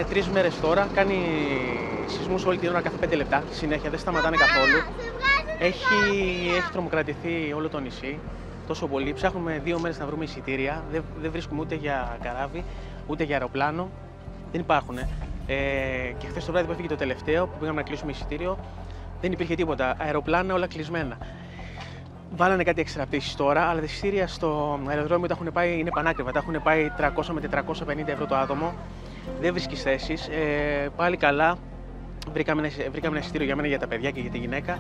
3 μέρες τώρα, κάνει σεισμούς όλη την ώρα κάθε 5 λεπτά, συνέχεια, δεν σταματάνε καθόλου. Έχει τρομοκρατηθεί όλο το νησί τόσο πολύ. Ψάχνουμε 2 μέρες να βρούμε εισιτήρια. Δεν βρίσκουμε ούτε για καράβι, ούτε για αεροπλάνο. Δεν υπάρχουν. Και χθες το βράδυ που έφυγε το τελευταίο, που πήγαμε να κλείσουμε εισιτήριο, δεν υπήρχε τίποτα. Αεροπλάνα όλα κλεισμένα. Βάλανε κάτι έξτρα πτήσεις τώρα, αλλά τα εισιτήρια στο αεροδρόμιο τα έχουν πάει, είναι πανάκριβα. Τα έχουν πάει 300 με 450 ευρώ το άτομο. Δεν βρίσκεις θέσεις. Πάλι καλά. Βρήκαμε ένα εισιτήριο για μένα, για τα παιδιά και για τη γυναίκα.